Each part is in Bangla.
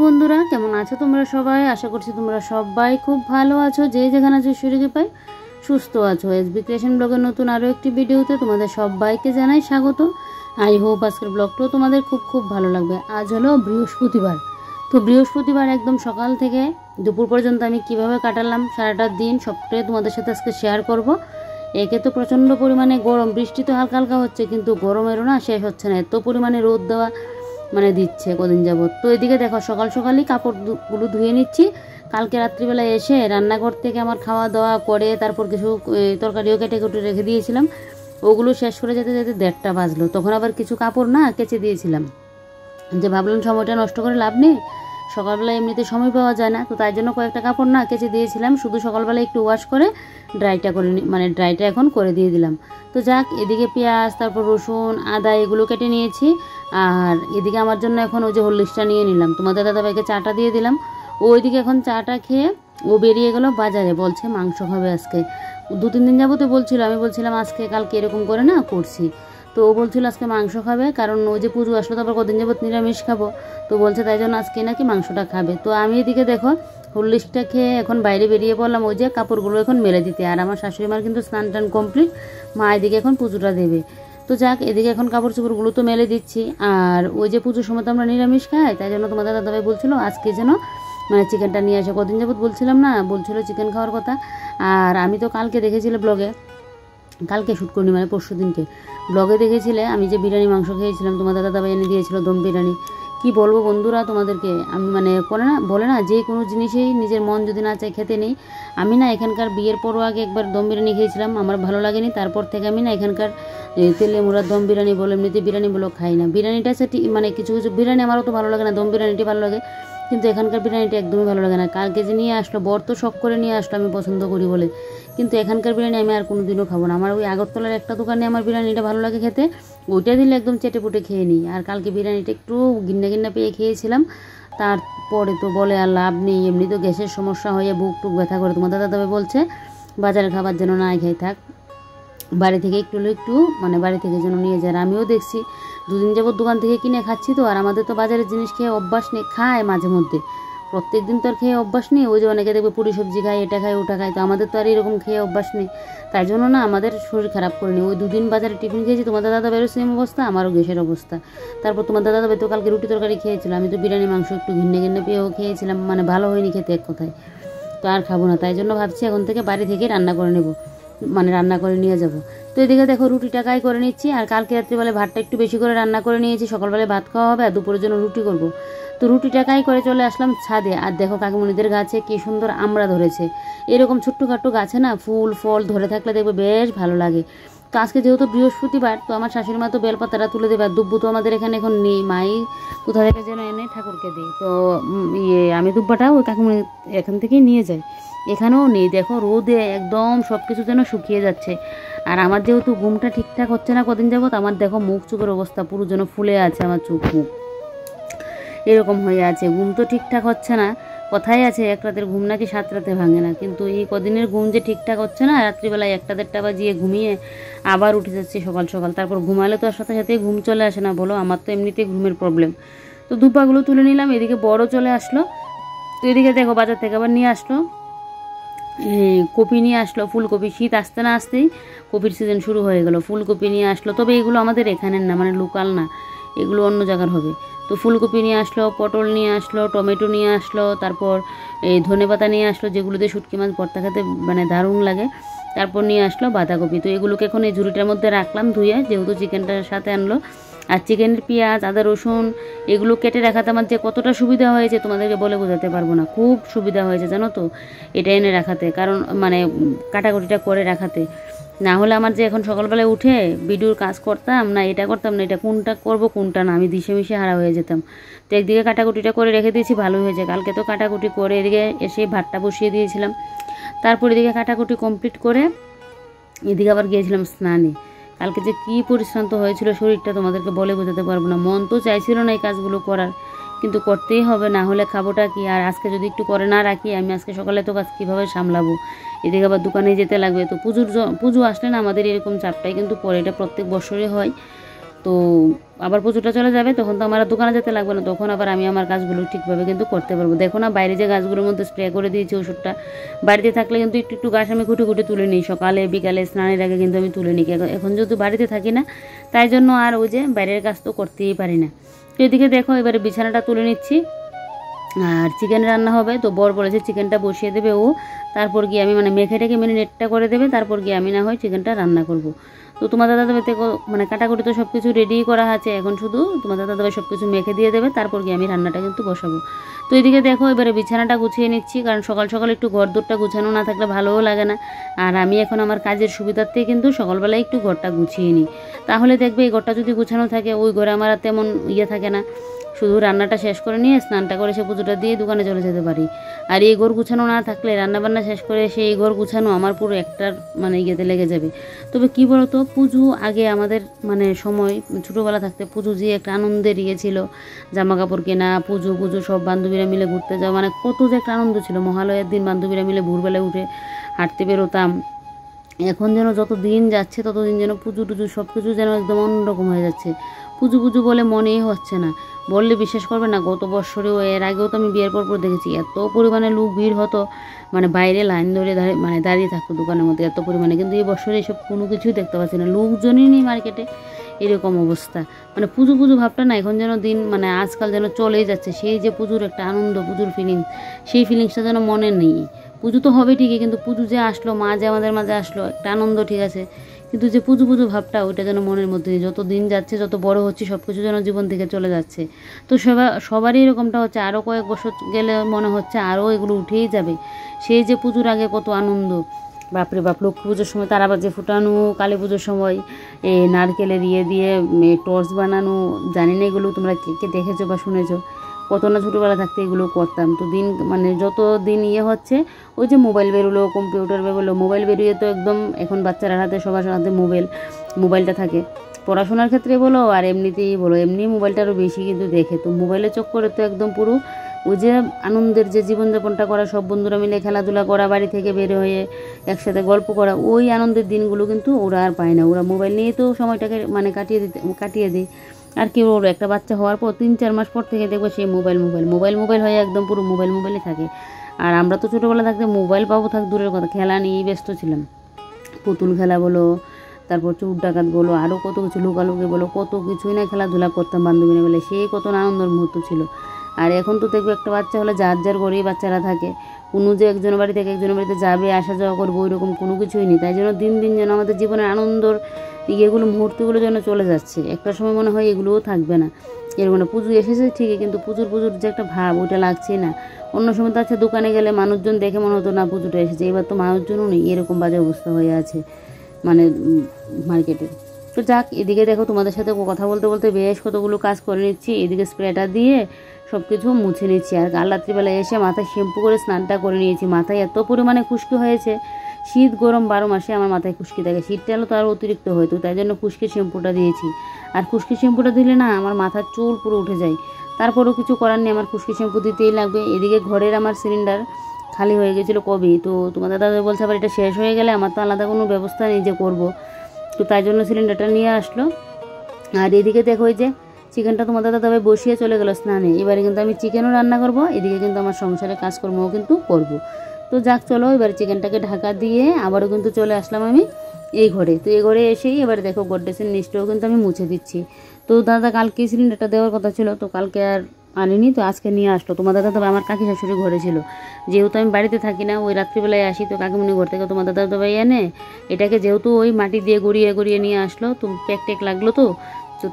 বন্ধুরা, কেমন আছো তোমরা সবাই? আশা করছি তোমরা সবাই খুব ভালো আছো। যে যেখানে আছো শরীরে পাই সুস্থ আছো। এসবি ক্রিয়েশন ব্লগের নতুন আরও একটি ভিডিওতে তোমাদের সবাইকে জানাই স্বাগত। আই হোপ আজকের ব্লগটাও তোমাদের খুব খুব ভালো লাগবে। আজ হলো বৃহস্পতিবার। তো বৃহস্পতিবার একদম সকাল থেকে দুপুর পর্যন্ত আমি কিভাবে কাটালাম সারাটা দিন সবটাই তোমাদের সাথে আজকে শেয়ার করব। একে তো প্রচণ্ড পরিমাণে গরম, বৃষ্টি তো হালকা হালকা হচ্ছে, কিন্তু গরমেরও না শেষ হচ্ছে না। এত পরিমাণে রোদ দেওয়া দিচ্ছে কদিন যাবত। তো এদিকে দেখো সকাল সকালই কাপড়গুলো ধুয়ে নিচ্ছি। কালকে রাত্রিবেলায় এসে রান্নাঘর থেকে আমার খাওয়া দাওয়া করে তারপর কিছু তরকারিও কেটে কুটে রেখে দিয়েছিলাম। ওগুলো শেষ করে যেতে যেতে 1:30 বাজলো। তখন আবার কিছু কাপড় না কেচে দিয়েছিলাম, যে ভাবলাম সময়টা নষ্ট করে লাভ নেই, সকালবেলা এমনিতে সময় পাওয়া যায় না, তো তাই জন্য কয়েকটা কাপড় না কেচে দিয়েছিলাম। শুধু সকালবেলা একটু ওয়াশ করে ড্রাইটা এখন করে দিয়ে দিলাম। তো যাক, এদিকে পেঁয়াজ তারপর রসুন আদা এগুলো কেটে নিয়েছি। আর এদিকে আমার জন্য এখন ওই যে হরলিক্সটা নিয়ে নিলাম। তোমাদের দাদাভাইকে চাটা দিয়ে দিলাম। ওইদিকে এখন চাটা খেয়ে ও বেরিয়ে গেল বাজারে, বলছে মাংস খাবে আজকে। 2-3 দিন যাবতে বলছিল, আমি বলছিলাম আজকে কালকে এরকম করে না করছি। তো ও বলছিল আজকে মাংস খাবে, কারণ ওই যে পুজো আসলো তারপর কদিন যাবত নিরামিষ খাবো। তো বলছে তাই জন্য আজকে নাকি মাংসটা খাবে। তো আমি এদিকে দেখো হরলিক্সটা খেয়ে এখন বাইরে বেরিয়ে পড়লাম ওই যে কাপড়গুলো এখন মেলে দিতে। আর আমার শাশুড়ি মার কিন্তু স্নান টান কমপ্লিট, মা এদিকে এখন পুজোটা দেবে। তো যাক, এদিকে এখন কাপড় চোপড়গুলো তো মেলে দিচ্ছি। আর ওই যে পুজোর সময় তো আমরা নিরামিষ খাই, তাই জন্য তোমাদের দাদাভাই বলছিল আজকে যেন চিকেনটা নিয়ে আসে। কদিন যাবত বলছিলাম না, বলছিল চিকেন খাওয়ার কথা। আর আমি তো কালকে দেখেছিলাম ব্লগে, কালকে শ্যুট করিনি পরশু দিনকে ব্লগে দেখেছিলে আমি যে বিরিয়ানি মাংস খেয়েছিলাম, তোমাদের দাদাভাই এনে দিয়েছিল দম বিরিয়ানি। কি বলবো বন্ধুরা তোমাদেরকে, আমি বলে না যে কোনো জিনিসেই নিজের মন যদি না চাই খেতে নেই। আমি না এখানকার বিয়ের পরও আগে একবার দম বিরিয়ানি খেয়েছিলাম, আমার ভালো লাগেনি। তারপর থেকে আমি না এখানকার তেলে মোড়া দম বিরিয়ানি বলো এমনিতে বিরিয়ানি বলো খাই না। বিরিয়ানিটা সেটি কিছু কিছু বিরিয়ানি আমারও তো ভালো লাগে না, দম বিরিয়ানিটি ভালো লাগে, কিন্তু এখানকার বিরিয়ানিটা একদমই ভালো লাগে না। কালকে যে নিয়ে আসলো বর তো শখ করে নিয়ে আসলো আমি পছন্দ করি বলে, কিন্তু এখানকার বিরিয়ানি আমি আর কোনোদিনও খাবো না। আমার ওই আগরতলার একটা দোকানে আমার বিরিয়ানিটা ভালো লাগে খেতে, ওইটা দিলে একদম চেটে পুটে খেয়ে নিই। আর কালকে বিরিয়ানিটা একটু গিন্না পেয়ে খেয়েছিলাম, তারপরে তো বলে আর লাভ নেই, এমনি তো গ্যাসের সমস্যা হয়ে বুক টুক ব্যথা করে। তোমাদের দাদাভাই বলছে বাজারের খাবার যেন না খাই, থাক বাড়ি থেকে একটু বাড়ি থেকে যেন নিয়ে যায়। আর আমিও দেখছি 2 দিন যাবত দোকান থেকে কিনে খাচ্ছি। তো আর আমাদের তো বাজারের জিনিস খেয়ে অভ্যাস নেই, খায় মাঝে মধ্যে, প্রত্যেক দিন তো আর খেয়ে অভ্যাস নেই। ওই যে অনেকে দেখবে পুরি সবজি খায়, এটা খায় ওটা খায়, তো আমাদের তো আর এরকম খেয়ে অভ্যাস নেই। তাই জন্য না আমাদের শরীর খারাপ করেনি। ওই 2 দিন বাজারে টিফিন খেয়েছি, তোমাদের দাদাভাইয়েরও সেম অবস্থা, আমারও গ্যাসের অবস্থা। তারপর তোমাদের দাদাভাই তো কালকে রুটি তরকারি খেয়েছিল, আমি তো বিরিয়ানি মাংস একটু ঘিন্নে পেয়েও খেয়েছিলাম, ভালো হয়নি খেতে এক কথায়। তো আর খাবো না, তাই জন্য ভাবছি এখন থেকে বাড়ি থেকে রান্না করে নেবো, রান্না করে নিয়ে যাব। তো এদিকে দেখো রুটিটা কাই করে নিচ্ছি। আর কালকে রাত্রিবেলায় ভাতটা একটু বেশি করে রান্না করে নিয়েছি, সকালবেলায় ভাত খাওয়া হবে আর দুপুরের জন্য রুটি করব। তো রুটিটা কাই করে চলে আসলাম ছাদে। আর দেখো কাকিমণিদের গাছে কি সুন্দর আমড়া ধরেছে। এরকম ছোট্টখাট্টো গাছে না ফুল ফল ধরে থাকলে দেখবে বেশ ভালো লাগে। তো আজকে যেহেতু বৃহস্পতিবার, তো আমার শাশুড়ি মা তো বেলপাতাটা তুলে দেবে। আর দুব্বু তো আমাদের এখানে এখন নেই, মাই কোথা থেকে যেন এনে ঠাকুরকে দিই। তো আমি দুব্বাটা ওই কাকিমণি এখান থেকেই নিয়ে যাই, এখানেও নেই। দেখো রোদে একদম সব কিছু যেন শুকিয়ে যাচ্ছে। আর আমার যেহেতু ঘুমটা ঠিকঠাক হচ্ছে না কদিন যাবত, আমার দেখো মুখ চোখের অবস্থা পুরো যেন ফুলে আছে, আমার চোখ মুখ এরকম হয়ে আছে। ঘুম তো ঠিকঠাক হচ্ছে না, কথাই আছে 1 রাতের ঘুম নাকি 7 রাতে ভাঙে না। কিন্তু এই কদিনের ঘুম যে ঠিকঠাক হচ্ছে না, রাত্রিবেলায় 1টা-1:30 বাজিয়ে ঘুমিয়ে আবার উঠে যাচ্ছি সকাল সকাল। তারপর ঘুমালে তো আর সাথে সাথেই ঘুম চলে আসে না বলো, আমার তো এমনিতেই ঘুমের প্রবলেম। তো দুপাগুলো তুলে নিলাম, এদিকে বড় চলে আসলো। তো এদিকে দেখো বাজার থেকে আবার নিয়ে আসলো কপি নিয়ে আসলো, ফুলকপি। শীত আসতে না আসতেই কপির সিজন শুরু হয়ে গেল, ফুলকপি নিয়ে আসলো। তবে এগুলো আমাদের এখানের না, লোকাল না, এগুলো অন্য জায়গার হবে। তো ফুলকপি নিয়ে আসলো, পটল নিয়ে আসলো, টমেটো নিয়ে আসলো, তারপর এই ধনেপাতা নিয়ে আসলো, যেগুলোতে শুটকি মাছ ভর্তা খেতে দারুণ লাগে। তারপর নিয়ে আসলো বাঁধাকপি। তো এগুলোকে এখন এই ঝুড়িটার মধ্যে রাখলাম ধুয়ে, যেহেতু চিকেনটার সাথে আনলো। আর চিকেনের পেঁয়াজ আদা রসুন এগুলো কেটে রাখাতে আমার যে কতটা সুবিধা হয়েছে তোমাদেরকে বলে বোঝাতে পারবো না। খুব সুবিধা হয়েছে জানো তো এটা এনে রাখাতে, কারণ কাটাকুটিটা করে রাখাতে। না হলে আমার যে এখন সকালবেলায় উঠে ভিডিওর কাজ করতাম না, এটা করতাম না, এটা কোনটা করব কোনটা না, আমি দিশে মিশে হারা হয়ে যেতাম। তো একদিকে কাটাকুটিটা করে রেখে দিয়েছি, ভালোই হয়েছে। কালকে তো কাটাকুটি করে এদিকে এসে ভাতটা বসিয়ে দিয়েছিলাম। তারপর এদিকে কাটাকুটি কমপ্লিট করে এদিকে আবার গিয়েছিলাম স্নানে। কালকে যে কী পরিশ্রান্ত হয়েছিল শরীরটা তোমাদেরকে বলে বোঝাতে পারবো না। মন তো চাইছিল না এই কাজগুলো করার, কিন্তু করতেই হবে, না হলে খাবোটা কি। আর আজকে যদি একটু করে না রাখি, আমি আজকে সকালে তো কাজ কীভাবে সামলাবো, এদিকে আবার দোকানে যেতে লাগবে। তো পুজো আসলে না আমাদের এরকম চাপটাই কিন্তু পরে, এটা প্রত্যেক বছরে হয়। তো আবার পুজোটা চলে যাবে, তখন তো আমার আর দোকানে যেতে লাগবে না, তখন আবার আমি আমার কাজগুলো ঠিকভাবে কিন্তু করতে পারবো। দেখো না বাইরে যে গাছগুলোর মধ্যে স্প্রে করে দিয়েছি ওষুধটা, বাড়িতে থাকলে কিন্তু একটু একটু গাছ আমি খুঁটে খুঁটে তুলে নিই, সকালে বিকালে স্নানের আগে কিন্তু আমি তুলে নিই। এখন যেহেতু বাড়িতে থাকি না, তাই জন্য আর ওই যে বাইরের কাজ তো করতেই পারি না। তো এদিকে দেখো এবারে বিছানাটা তুলে নিচ্ছি, আর চিকেন রান্না হবে। তো বর বলেছে চিকেনটা বসিয়ে দেবে ও, তারপর গিয়ে আমি মানে মেখেটাকে নেটটা করে দেবে, তারপর গিয়ে আমি না হয় চিকেনটা রান্না করব। তো তোমার দাদাভাই মানে কাটাকুটি তো সব কিছু রেডি করা আছে, এখন শুধু তোমার দাদাভাই সব কিছু মেখে দিয়ে দেবে, তারপর গিয়ে আমি রান্নাটা কিন্তু বসাবো। তো এদিকে দেখো এবারে বিছানাটা গুছিয়ে নিচ্ছি, কারণ সকাল সকাল একটু ঘরদোরটা গুছানো না থাকলে ভালোও লাগে না। আর আমি এখন আমার কাজের সুবিধার্থে কিন্তু সকালবেলায় একটু ঘরটা গুছিয়ে নিই, তাহলে দেখবে এই ঘরটা যদি গুছানো থাকে ওই ঘরে আমার আর তেমন থাকে না। শুধু রান্নাটা শেষ করে নিয়ে স্নানটা করে সে পুজোটা দিয়ে দোকানে চলে যেতে পারি। আর এই ঘর গুছানো না থাকলে রান্নাবান্না শেষ করে সেই ঘর গুছানো আমার পুরো একটার মানে ইয়েতে লেগে যাবে। তবে কী বলতো, পুজো আগে আমাদের মানে সময় ছোটোবেলা থাকতে পুজো যে একটা আনন্দের ছিল, জামা কাপড় কেনা, পুজো সব বান্ধবীরা মিলে ঘুরতে যাওয়া, মানে কত যে একটা আনন্দ ছিল। মহালয়ের দিন বান্ধবীরা মিলে ভোরবেলায় উঠে হাঁটতে বেরোতাম। এখন যেন যত দিন যাচ্ছে তত দিন যেন পুজো টুজো সব কিছু যেন একদম অন্যরকম হয়ে যাচ্ছে। পুজো বলে মনেই হচ্ছে না। বললে বিশ্বাস করবে না, গত বছরেও এর আগেও তো আমি বিয়ের পর দেখেছি এত পরিমাণে লোক ভিড় হতো, মানে বাইরে লাইন ধরে মানে দাঁড়িয়ে থাকতো দোকানের মধ্যে এত পরিমাণে। কিন্তু এই বছরে এসব কোনো কিছুই দেখতে পাচ্ছি না, লোকজনই নেই মার্কেটে, এরকম অবস্থা। মানে পুজো ভাবটা না এখন যেন দিন মানে আজকাল যেন চলেই যাচ্ছে। সেই যে পুজোর একটা আনন্দ, পুজোর ফিলিংস, সেই ফিলিংসটা যেন মনে নেই। পুজো তো হবে ঠিকই, কিন্তু পুজো যে আসলো, মা যে আমাদের মাঝে আসলো, একটা আনন্দ ঠিক আছে, কিন্তু যে পুজো ভাবটা ওইটা যেন মনের মধ্যে নেই। যত দিন যাচ্ছে যত বড় হচ্ছে সব কিছু যেন জীবন থেকে চলে যাচ্ছে। তো সবারই এরকমটা হচ্ছে, আরও কয়েক বছর গেলে মনে হচ্ছে আরও এগুলো উঠেই যাবে। সেই যে পুজোর আগে কত আনন্দ, বাপরে বাপ, লক্ষ্মী পুজোর সময় তারাবাজি ফুটানো, কালী পুজোর সময় নারকেলের দিয়ে টর্চ বানানো, জানি না এগুলো তোমরা কে দেখেছো বা শুনেছো, কত না ছোটোবেলা থাকতে এগুলো করতাম। তো দিন মানে যত দিন হচ্ছে, ওই যে মোবাইল বেরোলো, কম্পিউটার বেরোলো, মোবাইল বেরিয়ে তো একদম এখন বাচ্চারা হাতে সবার হাতে মোবাইলটা থাকে, পড়াশোনার ক্ষেত্রে বলো আর এমনিতেই বলো, এমনি মোবাইলটা আরও বেশি কিন্তু দেখে। তো মোবাইলের চক্করে তো একদম পুরো ওই যে আনন্দের যে জীবনযাপনটা করা, সব বন্ধুরা মিলে খেলাধুলা করা, বাড়ি থেকে বের হয়ে একসাথে গল্প করা, ওই আনন্দের দিনগুলো কিন্তু ওরা আর পায় না। ওরা মোবাইল নিয়ে তো সময়টাকে মানে কাটিয়ে দেয়। আর কি বলবো, একটা বাচ্চা হওয়ার পর 3-4 মাস পর থেকে দেখবো সেই মোবাইল হয়ে একদম পুরো মোবাইলই থাকে। আর আমরা তো ছোটোবেলা থাকতে মোবাইল পাবো থাক দূরের কথা, খেলা নিয়েই ব্যস্ত ছিলাম। পুতুল খেলা বলো, তারপর চোর ডাকাত বলো, আরও কত কিছু, লুকালুকি বলো, কত কিছুই না খেলাধুলা করতাম বান্ধবীরা মিলে, সেই কত আনন্দের মুহূর্ত ছিল। আর এখন তো দেখবো একটা বাচ্চা হলে যার ঘরেই বাচ্চারা থাকে, কোনো যে একজনের বাড়ি থেকে একজনের বাড়িতে যাবে আসা যাওয়া করবো ওইরকম কোনো কিছুই নেই। তাই জন্য দিন যেন আমাদের জীবনের আনন্দর মুহূর্তগুলো যেন চলে যাচ্ছে। একটা সময় মনে হয় এগুলোও থাকবে না। এরকম না, পুজো এসেছে ঠিকই, কিন্তু পুজোর যে একটা ভাব ওইটা লাগছেই না। অন্য সময় তো আচ্ছা দোকানে গেলে মানুষজন দেখে মনে হতো না পুজোটা এসেছে, এবার তো মানুষজনও নেই, এরকম বাজে অবস্থা হয়ে আছে মানে মার্কেটে। তো যাক, এদিকে দেখো তোমাদের সাথে কথা বলতে বেশ কতগুলো কাজ করে নিচ্ছি। এদিকে স্প্রেটা দিয়ে সব কিছু মুছে নিচ্ছি, আর কাল রাত্রিবেলায় এসে মাথায় শ্যাম্পু করে স্নানটা করে নিয়েছি। মাথায় এত পরিমাণে খুশকি হয়েছে, শীত গরম 12 মাসে আমার মাথায় খুশকি থাকে, শীতটা হলো তো আরও অতিরিক্ত হয়তো, তাই জন্য খুশকির শ্যাম্পুটা দিয়েছি। আর খুশকির শ্যাম্পুটা দিলে না আমার মাথার চুল পুরো উঠে যায়, তারপরেও কিছু করার নেই, আমার খুশকি শ্যাম্পু দিতেই লাগবে। এদিকে ঘরের আমার সিলিন্ডার খালি হয়ে গেছিলো কবেই, তো তোমাদের দাদা বলছে আবার এটা শেষ হয়ে গেলে আমার তো আলাদা কোনো ব্যবস্থা নেই যে করবো, তো তাই জন্য সিলিন্ডারটা নিয়ে আসলো। আর এদিকে দেখো এই যে চিকেনটা তোমাদের দাদাভাই বসিয়ে চলে গেলো স্নানে, এবারে কিন্তু আমি চিকেনও রান্না করব, এদিকে কিন্তু আমার সংসারে কাজকর্মও কিন্তু করব। তো যাক চলো, এবারে চিকেনটাকে ঢাকা দিয়ে আবারও কিন্তু চলে আসলাম আমি এই ঘরে। তো এই ঘরে এসেই এবারে দেখো গোড্রেসের নিচটাও কিন্তু আমি মুছে দিচ্ছি। তো দাদা কালকে সিলিন্ডারটা দেওয়ার কথা ছিল, তো কালকে আর আনিনি, তো আজকে নিয়ে আসলো। তোমার দাদাভাই আমার কাকি শাশুড়ি ঘরে ছিল, যেহেতু আমি বাড়িতে থাকি না, ওই রাত্রিবেলায় আসি, তো কাকিমণি ঘর থেকে তোমার দাদাভাই এনে এটাকে যেহেতু ওই মাটি দিয়ে গড়িয়ে নিয়ে আসলো, তো প্যাক লাগলো, তো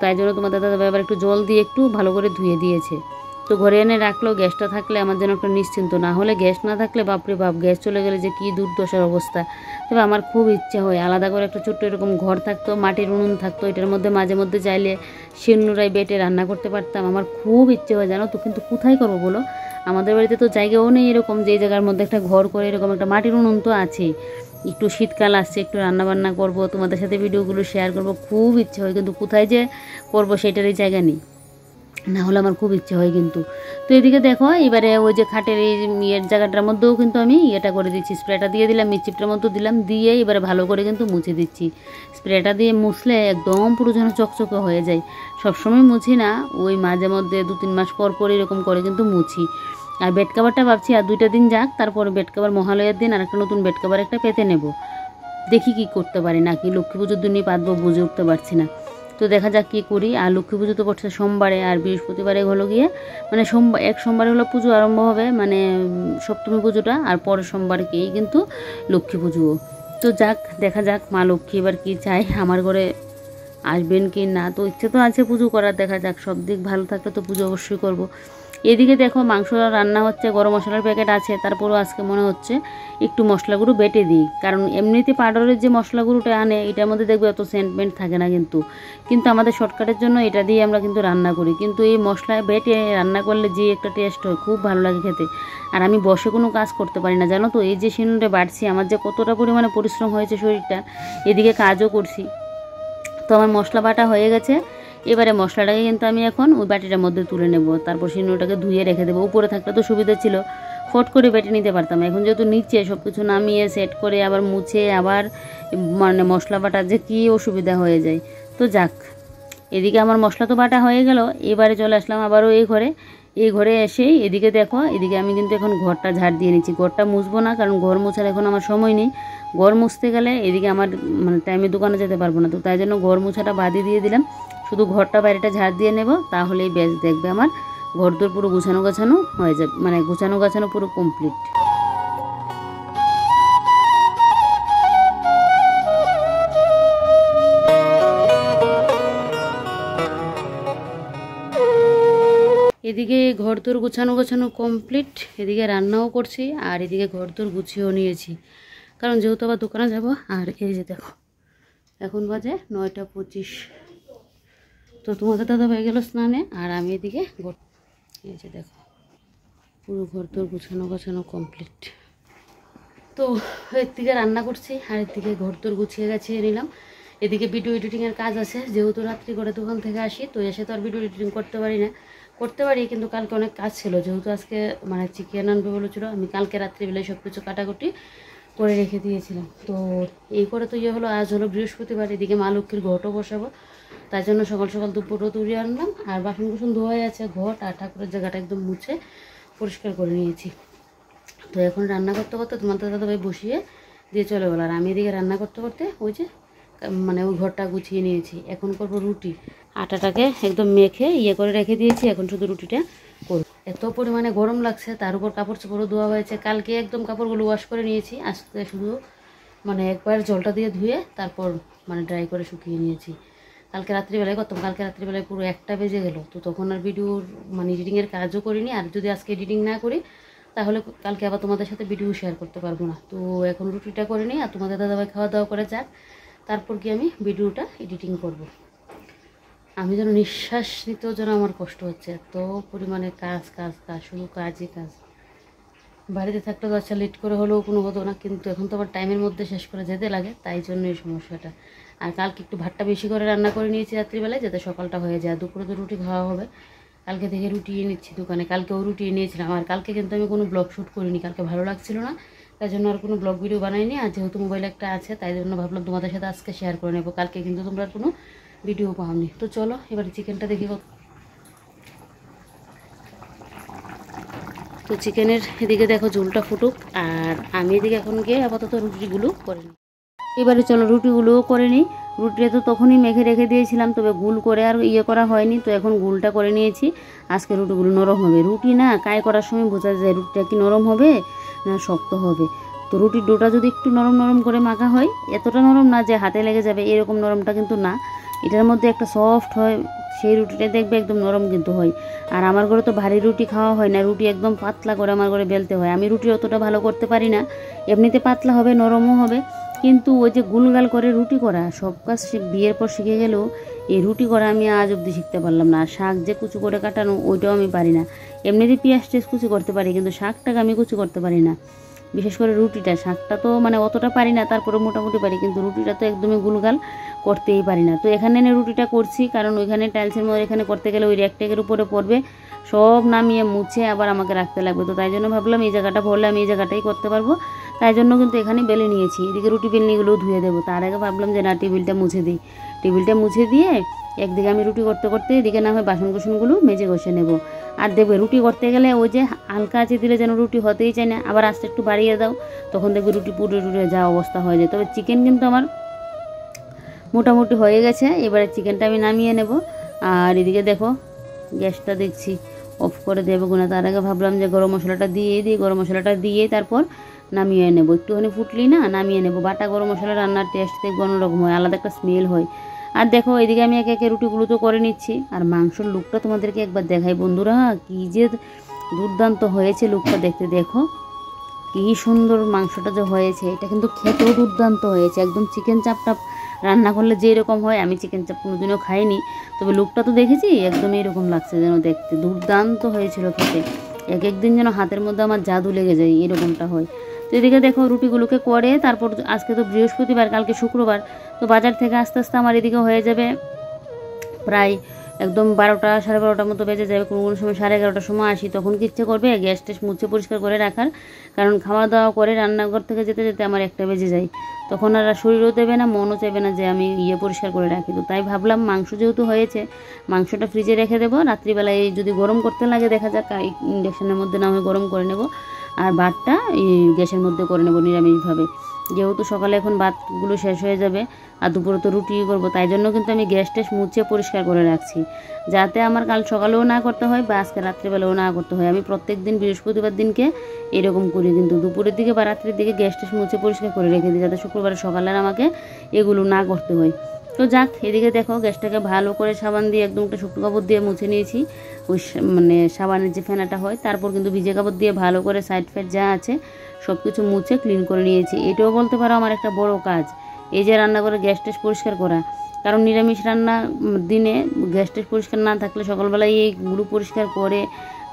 তাই জন্য তোমার দাদাভাই আবার একটু জল দিয়ে একটু ভালো করে ধুয়ে দিয়েছে। তো ঘরে এনে রাখলো, গ্যাসটা থাকলে আমার যেন একটা নিশ্চিন্ত, না হলে গ্যাস না থাকলে বাপরে বাপ, গ্যাস চলে গেলে যে কী দুর্দশার অবস্থা। তবে আমার খুব ইচ্ছা হয় আলাদা করে একটা ছোট্ট এরকম ঘর থাকতো, মাটির উনুন থাকতো, এটার মধ্যে মাঝে মধ্যে চাইলে শিলনোড়ায় বেটে রান্না করতে পারতাম, আমার খুব ইচ্ছে হয় জানো তো, কিন্তু কোথায় করবো বলো, আমাদের বাড়িতে তো জায়গাও নেই এরকম যে জায়গার মধ্যে একটা ঘর করে এরকম একটা মাটির উনুন তো আছে। একটু শীতকাল আসছে, একটু রান্নাবান্না করব, তোমাদের সাথে ভিডিওগুলো শেয়ার করব, খুব ইচ্ছে হয়, কিন্তু কোথায় যে করবো সেটারই জায়গা নেই। না হলে আমার খুব ইচ্ছে হয় কিন্তু। তো এদিকে দেখো এবারে ওই যে খাটের এই ইয়ের জায়গাটার মধ্যেও কিন্তু আমি ইয়েটা করে দিচ্ছি, স্প্রেটা দিয়ে দিলাম, মিচিপটার মধ্যে দিলাম, দিয়ে এবারে ভালো করে কিন্তু মুছে দিচ্ছি। স্প্রেটা দিয়ে মুছলে একদম পুরো যেন চকচকে হয়ে যায়। সবসময় মুছি না, ওই মাঝে মধ্যে 2-3 মাস পর পর এরকম করে কিন্তু মুছি। আর বেড কাভারটা ভাবছি আর 2টা দিন যাক, তারপরে বেড কাভার মহালয়ার দিন আর একটা নতুন বেড কাভার একটা পেতে নেব। দেখি কি করতে পারি, নাকি লক্ষ্মী পুজোর দিনই পাতবো বুঝে উঠতে পারছি না। তো দেখা যাক কী করি। আর লক্ষ্মী পুজো তো পড়ছে সোমবারে, আর বৃহস্পতিবারে হলো গিয়ে মানে এক সোমবারে হলো পুজো আরম্ভ হবে, মানে সপ্তমী পুজোটা, আর পরের সোমবারকেই কিন্তু লক্ষ্মী পুজোও। তো যাক, দেখা যাক মা লক্ষ্মী এবার কী চায়, আমার ঘরে আসবেন কি না। তো ইচ্ছে তো আছে পুজো করার, দেখা যাক সব দিক ভালো থাকলে তো পুজো অবশ্যই করব। এদিকে দেখো মাংস রান্না হচ্ছে, গরম মশলার প্যাকেট আছে, তারপরও আজকে মনে হচ্ছে একটু মশলাগুলো বেটে দিই, কারণ এমনিতে পাউডারের যে মশলাগুলোটা আনে এটার মধ্যে দেখবে এত সেন্টমেন্ট থাকে না, কিন্তু আমাদের শর্টকাটের জন্য এটা দিয়ে আমরা কিন্তু রান্না করি। কিন্তু এই মশলা বেটে রান্না করলে যে একটা টেস্ট হয়, খুব ভালো লাগে খেতে। আর আমি বসে কোনো কাজ করতে পারি না জানো তো, এই যে শিনুরে বাড়ছি, আমার যে কতটা পরিমাণে পরিশ্রম হয়েছে শরীরটা, এদিকে কাজও করছি। তো আমার মশলা বাটা হয়ে গেছে, এবারে মশলাটাকে কিন্তু আমি এখন ওই বাটিটার মধ্যে তুলে নেব, তারপর শিনুটাকে ধুয়ে রেখে দেবো। উপরে থাকলে তো সুবিধা ছিল, ফট করে বেটে নিতে পারতাম। এখন যেহেতু নিচে সব কিছু নামিয়ে সেট করে আবার মুছে আবার মানে মশলা বাটা যে কী অসুবিধা হয়ে যায়। তো যাক, এদিকে আমার মশলা তো বাটা হয়ে গেল, এবারে চলে আসলাম আবারও এই ঘরে এসেই এদিকে দেখো, এদিকে আমি কিন্তু এখন ঘরটা ঝাড় দিয়ে নিচ্ছি। ঘরটা মুছবো না, কারণ ঘর মোছার এখন আমার সময় নেই। ঘর মুছতে গেলে এদিকে আমার মানে টাইমে দোকানে যেতে পারবো না, তো তাই জন্য ঘর মোছাটা বাদই দিয়ে দিলাম। শুধু ঘরটা বাইরেটা ঝাড় দিয়ে নেব, তাহলেই বেশ দেখবে আমার ঘরদোর পুরো গুছানো গাছানো হয়ে যাবে, মানে গুছানো গাছানো পুরো কমপ্লিট। এদিকে ঘরদোর গুছানো গোছানো কমপ্লিট, এদিকে রান্নাও করছি, আর এদিকে ঘরদোর গুছিয়েও নিয়েছি, কারণ যেহেতু আবার দোকানে যাব। আর এই যে দেখো এখন বাজে 9টা 25। তো তোমাদের দাদা হয়ে গেল স্নানে, আর আমি এদিকে এই যে দেখো পুরো ঘরদোর গুছানো গোছানো কমপ্লিট। তো এর দিকে রান্না করছি, আর এর দিকে ঘরদোর গুছিয়ে গেছিয়ে নিলাম। এদিকে ভিডিও এডিটিংয়ের কাজ আছে, যেহেতু রাত্রি করে দোকান থেকে আসি, তো এসে তো আর ভিডিও এডিটিং করতে পারি না। করতে পারি, কিন্তু কালকে অনেক কাজ ছিল, যেহেতু আজকে মানে চিকেন আনবে বলেছিল। আমি কালকে রাত্রিবেলায় সব কিছু কাটাকুটি করে রেখে দিয়েছিলাম। তো এই করে তো হলো, আজ হলো বৃহস্পতিবার, এদিকে মা লক্ষ্মীর ঘটও বসাবো, তাই জন্য সকাল সকাল দুপুরও তুলে আনলাম। আর বাসন কুসন ধোয়াই আছে, ঘট আর ঠাকুরের জায়গাটা একদম মুছে পরিষ্কার করে নিয়েছি। তো এখন রান্না করতে করতে তোমাদের দাদাভাই বসিয়ে দিয়ে চলে গেল, আর আমি এদিকে রান্না করতে করতে ওই যে মানে ওই ঘরটা গুছিয়ে নিয়েছি। এখন করবো রুটি, আটাটাকে একদম মেখে করে রেখে দিয়েছি, এখন শুধু রুটিটা করব। এত পরিমাণে গরম লাগছে, তার উপর কাপড় চোপড়ও ধোয়া হয়েছে, কালকে একদম কাপড়গুলো ওয়াশ করে নিয়েছি, আজকে শুধু মানে একবার জলটা দিয়ে ধুয়ে তারপর মানে ড্রাই করে শুকিয়ে নিয়েছি। কালকে রাত্রিবেলায় কালকে রাত্রিবেলায় পুরো 1টা বেজে গেল, তো তখন আর ভিডিওর মানে এডিটিংয়ের কাজও করিনি। আর যদি আজকে এডিটিং না করি তাহলে কালকে আবার তোমাদের সাথে ভিডিও শেয়ার করতে পারবো না। তো এখন রুটিটা করে নিই, আর তোমাদের দাদাভাই খাওয়া দাওয়া করে যাক, তারপর কি আমি ভিডিওটা এডিটিং করব। আমি যেন নিঃশ্বাস নিতেও যেন আমার কষ্ট হচ্ছে, এত পরিমাণে কাজ কাজ কাজ, শুধু কাজই কাজ। বাড়িতে থাকলে তো আচ্ছা লেট করে হলেও কোনো হতো না, কিন্তু এখন তো আবার টাইমের মধ্যে শেষ করে যেতে লাগে, তাই জন্য এই সমস্যাটা। আর কালকে একটু ভাতটা বেশি করে রান্না করে নিয়েছি রাত্রিবেলায়, যাতে সকালটা হয়ে যায়। দুপুরে তো রুটি খাওয়া হবে, কালকে থেকে রুটি নিচ্ছি দোকানে, কালকেও রুটি নিয়েছিলাম। আর কালকে কিন্তু আমি কোনো ব্লগ শ্যুট করিনি, কালকে ভালো লাগছিল না, তাই জন্য আর কোনো ব্লগ ভিডিও বানাইনি। আর যেহেতু মোবাইল একটা আছে, তাই জন্য ভাবলাম তোমাদের সাথে আজকে শেয়ার করে নেবো, কালকে কিন্তু তোমরা কোনো ভিডিও পাওনি। তো চলো এবার চিকেনটা দেখি। তো চিকেনের এদিকে দেখো ঝোলটা ফুটুক, আর আমি এদিকে এখন গিয়ে আপাতত রুটিগুলো করে নিই। এবারে চলো রুটিগুলোও করে নিই। রুটিটা তো তখনই মেখে রেখে দিয়েছিলাম, তবে গুল করে আর করা হয়নি, তো এখন গুলটা করে নিয়েছি। আজকে রুটিগুলো নরম হবে, রুটি না কায় করার সময় বোঝা যায় রুটিটা কি নরম হবে না শক্ত হবে। তো রুটির ডোটা যদি একটু নরম নরম করে মাখা হয়, এতটা নরম না যে হাতে লেগে যাবে এরকম নরমটা কিন্তু না, এটার মধ্যে একটা সফট হয়, সেই রুটিটা দেখবে একদম নরম কিন্তু হয়। আর আমার ঘরে তো ভারী রুটি খাওয়া হয় না, রুটি একদম পাতলা করে আমার ঘরে বেলতে হয়। আমি রুটি অতটা ভালো করতে পারি না, এমনিতে পাতলা হবে নরমও হবে, কিন্তু ওই যে গুলগাল করে রুটি করা সব কাজ বিয়ের পর শিখে গেলেও এই রুটি করা আমি আজ অবধি শিখতে পারলাম না। আর শাক যে কুচু করে কাটানো ওইটাও আমি পারি না, এমনিতে পেঁয়াজ টেস্ট কুচি করতে পারি, কিন্তু শাকটাকে আমি কুচি করতে পারি না। বিশেষ করে রুটিটা, শাকটা তো মানে অতটা পারি না, তারপরে মোটামুটি পারি, কিন্তু রুটিটা তো একদমই গুলগাল করতেই পারি না। তো এখানে এনে রুটিটা করছি, কারণ ওইখানে টাইলসের মধ্যে এখানে করতে গেলে ওই র্যাকট্যাকের উপরে পড়বে, সব নামিয়ে মুছে আবার আমাকে রাখতে লাগবে। তো তাই জন্য ভাবলাম এই জায়গাটা ভরলে আমি এই জায়গাটাই করতে পারবো, তাই জন্য কিন্তু এখানে বেলে নিয়েছি। এদিকে রুটি বেলনিগুলোও ধুয়ে দেবো। তার আগে ভাবলাম যে না, টেবিলটা মুছে দিই। টেবিলটা মুছে দিয়ে একদিকে আমি রুটি করতে করতে এদিকে না হয় বাসন কুসনগুলো মেজে ঘষে নেব। আর দেখবে রুটি করতে গেলে ওই যে হালকা আঁচে দিলে যেন রুটি হতেই চায় না, আবার আস্তে একটু বাড়িয়ে দাও, তখন দেখবে রুটি পুড়ে টুড়ে যা অবস্থা হয়ে যায়। তবে চিকেন কিন্তু আমার মোটামুটি হয়ে গেছে। এবারে চিকেনটা আমি নামিয়ে নেব। আর এদিকে দেখো গ্যাসটা দেখছি অফ করে দেবো গুনা। তার আগে ভাবলাম যে গরম মশলাটা দিয়ে গরম মশলাটা দিয়ে তারপর নামিয়ে নেব। একটুখানি ফুটলি না নামিয়ে নেব। বাটা গরম মশলা রান্নার টেস্ট দেখবো অন্যরকম হয়, আলাদা একটা স্মেল হয়। আর দেখো এদিকে আমি একে একে রুটিগুলো তো করে নিচ্ছি। আর মাংসর লুকটা তোমাদেরকে একবার দেখাই বন্ধুরা, কি যে দুর্দান্ত হয়েছে লুকটা দেখতে। দেখো কি সুন্দর মাংসটা যে হয়েছে, এটা কিন্তু খেতেও দুর্দান্ত হয়েছে। একদম চিকেন চাপটা রান্না করলে যে এরকম হয়, আমি চিকেন চাপ কোনোদিনও খাইনি, তবে লুকটা তো দেখেছি, একদম এরকম লাগছে যেন দেখতে। দুর্দান্ত হয়েছিল খেতে, এক একদিন যেন হাতের মধ্যে আমার জাদু লেগে যায়, এরকমটা হয়। তো এদিকে দেখো রুটিগুলোকে করে তারপর আজকে তো বৃহস্পতিবার, কালকে শুক্রবার, তো বাজার থেকে আস্তে আস্তে আমার এদিকে হয়ে যাবে প্রায় একদম 12টা সাড়ে 12টার মতো বেজে যাবে। কোনো কোনো সময় 11:30টার সময় আসি, তখন কি ইচ্ছে করবে গ্যাস ট্যাস মুছে পরিষ্কার করে রাখার, কারণ খাওয়া দাওয়া করে রান্নাঘর থেকে যেতে যেতে আমার 1টা বেজে যায়। তখন আর শরীরও দেবে না, মনও চাইবে না যে আমি পরিষ্কার করে রাখি। তো তাই ভাবলাম মাংস যেহেতু হয়েছে, মাংসটা ফ্রিজে রেখে দেবো, রাত্রিবেলায় যদি গরম করতে লাগে দেখা যাক ইন্ডাকশনের মধ্যে না হয় গরম করে নেব, আর ভাতটা গ্যাসের মধ্যে করে নেব নিরামিষভাবে। যেহেতু সকালে এখন ভাতগুলো শেষ হয়ে যাবে আর দুপুরে তো রুটি করবো, তাই জন্য কিন্তু আমি গ্যাস ট্যাস মুছে পরিষ্কার করে রাখছি, যাতে আমার কাল সকালেও না করতে হয় বা আজকে রাত্রিবেলাও না করতে হয়। আমি প্রত্যেক দিন বৃহস্পতিবার দিনকে এরকম করি, কিন্তু দুপুরের দিকে বা রাত্রির দিকে গ্যাস ট্যাস মুছে পরিষ্কার করে রেখে দিই, যাতে শুক্রবার সকালে আমাকে এগুলো না করতে হয়। তো যাক, এদিকে দেখো গ্যাসটাকে ভালো করে সাবান দিয়ে একদম একটা শুকনো কাপড় দিয়ে মুছে নিয়েছি, ওই মানে সাবানের যে ফেনাটা হয়, তারপর কিন্তু ভিজে কাপড় দিয়ে ভালো করে সাইড ফাইড যা আছে সব কিছু মুছে ক্লিন করে নিয়েছি। এটাও বলতে পারো আমার একটা বড় কাজ, এই যে রান্না করে গ্যাস ট্যাস পরিষ্কার করা, কারণ নিরামিষ রান্না দিনে গ্যাস ট্যাস পরিষ্কার না থাকলে সকালবেলায় এইগুলো পরিষ্কার করে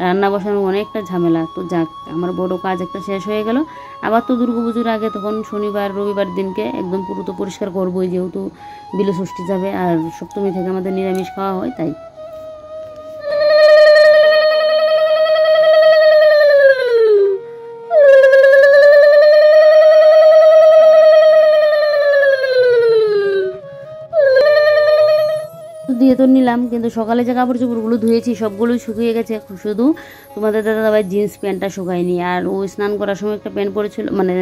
রান্না বসানো অনেকটা ঝামেলা। তো যাক, আমার বড় কাজ একটা শেষ হয়ে গেল। আবার তো দুর্গাপুজোর আগে তখন শনিবার রবিবার দিনকে একদম পুরো তো পরিষ্কার করবোই, যেহেতু বিলষষ্ঠী যাবে আর সপ্তমী থেকে আমাদের নিরামিষ খাওয়া হয়, তাই। দিয়ে তো নিলাম, কিন্তু সকালে যে কাপড় চোপড়গুলো ধুয়েছি সবগুলোই শুকিয়ে গেছে, শুধু তোমাদের দাদাভাই জিন্স প্যান্টটা শুকায়নি। আর ওই স্নান করার সময় একটা প্যান্ট পরেছিল, মানে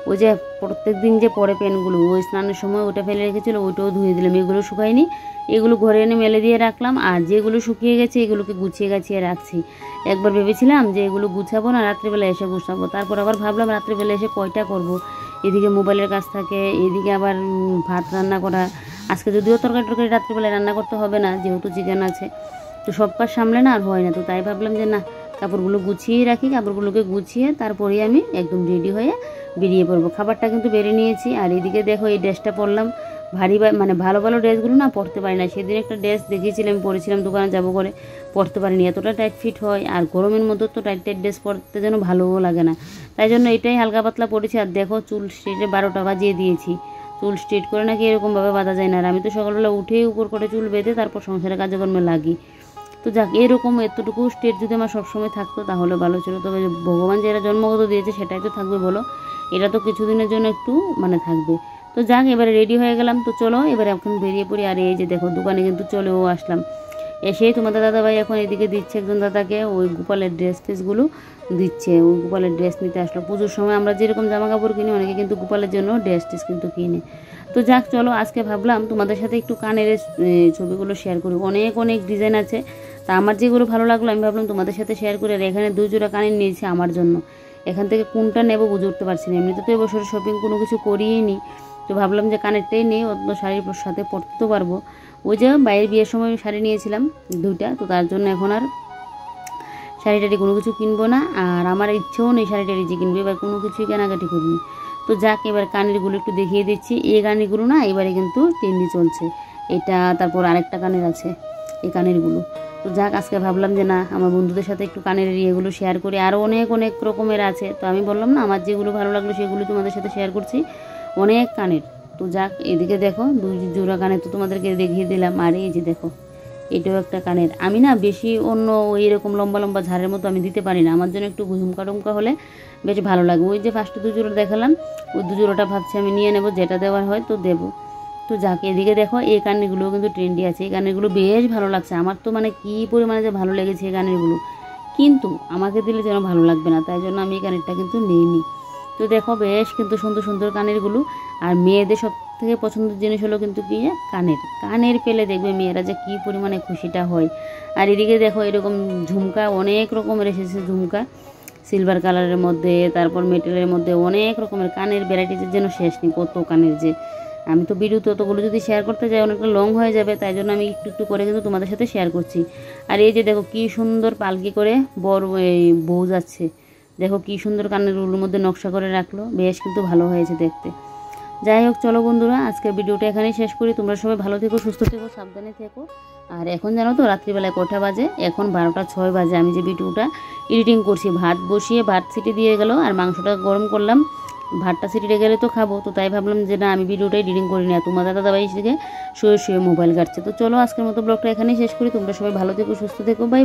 ওই যে প্রত্যেক দিন যে পরে প্যান্টগুলো, ওই স্নানের সময় ওটা ফেলে রেখেছিল, ওইটাও ধুয়ে দিলাম। এগুলো শুকায়নি, এগুলো ঘরে এনে মেলে দিয়ে রাখলাম। আর যেগুলো শুকিয়ে গেছে এগুলোকে গুছিয়ে গাছিয়ে রাখছি। একবার ভেবেছিলাম যে এগুলো গুছাবো না, রাত্রিবেলা এসে গুছাবো, তারপর আবার ভাবলাম রাত্রিবেলা এসে কয়টা করব, এদিকে মোবাইলের কাজ থাকে, এদিকে আবার ভাত রান্না করা। আজকে যদিও তরকারি রাত্রিবেলায় রান্না করতে হবে না, যেহেতু চিকেন আছে, তো সব কাজ সামলে না আর হয় না। তো তাই ভাবলাম যে না, কাপড়গুলো গুছিয়ে রাখি, কাপড়গুলোকে গুছিয়ে তারপরেই আমি একদম রেডি হয়ে বেরিয়ে পড়বো। খাবারটা কিন্তু বেড়ে নিয়েছি। আর এদিকে দেখো এই ড্রেসটা পরলাম, ভারী মানে ভালো ভালো ড্রেসগুলো না পরতে পারি না। সেদিন একটা ড্রেস দেখিয়েছিলাম, পরেছিলাম দোকানে যাবো করে, পরতে পারিনি, এতটা টাইট ফিট হয়। আর গরমের মধ্যে তো টাইট টাইট ড্রেস পরতে যেন ভালোও লাগে না, তাই জন্য এটাই হালকা পাতলা পরেছি। আর দেখো চুল স্ট্রেটে 12টা বাজিয়ে দিয়েছি। চুল স্ট্রেট করে নাকি এরকমভাবে বাঁধা যায় না, আর আমি তো সকালবেলা উঠেই উপর করে চুল বেঁধে তারপর সংসারের কাজকর্মে লাগি। তো যাক, এরকম এতটুকু স্ট্রেট যদি আমার সবসময় থাকতো তাহলে ভালো ছিল। তবে ভগবান যেটা জন্মগত দিয়েছে সেটাই তো থাকবে বলো, এটা তো কিছুদিনের জন্য একটু মানে থাকবে। তো যাক, এবারে রেডি হয়ে গেলাম। তো চলো এবারে এখন বেরিয়ে পড়ি। আর এই যে দেখো দোকানে কিন্তু চলেও আসলাম। এসেই তোমাদের দাদাভাই এখন এদিকে দিচ্ছে একজন দাদাকে ওই গোপালের ড্রেস টেসগুলো দিচ্ছে, ওই গোপালের ড্রেস নিতে আসলো। পুজোর সময় আমরা যেরকম জামা কাপড় কিনি, অনেকে কিন্তু গোপালের জন্য ড্রেস টেস কিন্তু কিনে। তো যাক, চলো আজকে ভাবলাম তোমাদের সাথে একটু কানের ছবিগুলো শেয়ার করি। অনেক অনেক ডিজাইন আছে, তা আমার যেগুলো ভালো লাগলো আমি ভাবলাম তোমাদের সাথে শেয়ার করি। আর এখানে 2 জোড়া কানের নিয়েছি আমার জন্য, এখান থেকে কোনটা নেবো বুঝে উঠতে পারছি না। এমনিতে তো এবছর শপিং কোনো কিছু করিই নি, তো ভাবলাম যে কানেরটাই নেই, অন্য শাড়ির সাথে পরতে পারবো। ওই যে বাইরের বিয়ের সময় শাড়ি নিয়েছিলাম 2টা, তো তার জন্য এখন আর শাড়ি টাড়ি কোনো কিছু কিনবো না। আর আমার ইচ্ছেও নেই শাড়ি টাড়ি যে কিনবো, এবার কোনো কিছুই কেনাকাটি করিনি। তো যাক, এবার কানেরগুলো একটু দেখিয়ে দিচ্ছি। এই কানেরগুলো না এবারে কিন্তু ট্রেন্ডি চলছে, এটা তারপর আরেকটা কানের আছে এই কানেরগুলো। তো যাক, আজকে ভাবলাম যে না, আমার বন্ধুদের সাথে একটু কানের এগুলো শেয়ার করি। আরও অনেক অনেক রকমের আছে, তো আমি বললাম না আমার যেগুলো ভালো লাগলো সেগুলো তোমাদের সাথে শেয়ার করছি। অনেক কানের, তো যাক, এদিকে দেখো 2 জোড়া কানের তো তোমাদেরকে দেখিয়ে দিলাম। আর এই যে দেখো, এটাও একটা কানের। আমি না বেশি অন্য এইরকম লম্বা লম্বা ঝাড়ের মতো আমি দিতে পারি না, আমার জন্য একটু ঝুমকা টুমকা হলে বেশ ভালো লাগে। ওই যে ফার্স্টে 2 জোড়া দেখালাম, ওই 2 জোড়াটা ভাবছি আমি নিয়ে নেব, যেটা দেওয়ার হয় তো দেবো। তো যাক, এদিকে দেখো এই কানেরগুলোও কিন্তু ট্রেন্ডি আছে। এই কানেরগুলো বেশ ভালো লাগছে আমার তো, মানে কী পরিমাণে যে ভালো লেগেছে এই কানেরগুলো, কিন্তু আমাকে দিলে যেন ভালো লাগবে না, তাই জন্য আমি এই কানেরটা কিন্তু নিইনি। তো দেখো বেশ কিন্তু সুন্দর সুন্দর কানেরগুলো। আর মেয়েদের সব থেকে পছন্দের জিনিস হলো কিন্তু কি, কানের পেলে দেখবে মেয়েরা যে কী পরিমাণে খুশিটা হয়। আর এদিকে দেখো এরকম ঝুমকা অনেক রকমের এসেছে, ঝুমকা সিলভার কালারের মধ্যে, তারপর মেটেলের মধ্যে অনেক রকমের কানের ভ্যারাইটিসের যেন শেষ নেই, কত কানের যে। আমি তো ভিডিওতে অতগুলো যদি শেয়ার করতে যাই অনেকটা লং হয়ে যাবে, তাই জন্য আমি একটু একটু করে কিন্তু তোমাদের সাথে শেয়ার করছি। আর এই যে দেখো কি সুন্দর পালকি করে বড় এই বউ যাচ্ছে, দেখো কি সুন্দর কানের উলুর মধ্যে নকশা করে রাখলো, বেশ কিন্তু ভালো হয়েছে দেখতে। যাই হোক, চলো বন্ধুরা, আজকের ভিডিওটা এখানেই শেষ করি। তোমরা সবাই ভালো থেকো, সুস্থ থেকো, সাবধানে থেকো। আর এখন জানো তো রাত্রিবেলায় কটা বাজে? এখন 12টা 6 বাজে। আমি যে ভিডিওটা এডিটিং করছি, ভাত বসিয়ে ভাত সিটি দিয়ে গেল, আর মাংসটা গরম করলাম, ভাতটা সিটিতে গেলে তো খাবো, তো তাই ভাবলাম যে না আমি ভিডিওটা এডিটিং করি না, তোমাদের দাদাভাই থেকে শুয়ে শুয়ে মোবাইল ঘাটছে। তো চলো আজকের মতো ব্লগটা এখানেই শেষ করি। তোমরা সবাই ভালো থেকো, সুস্থ থেকো, বাই।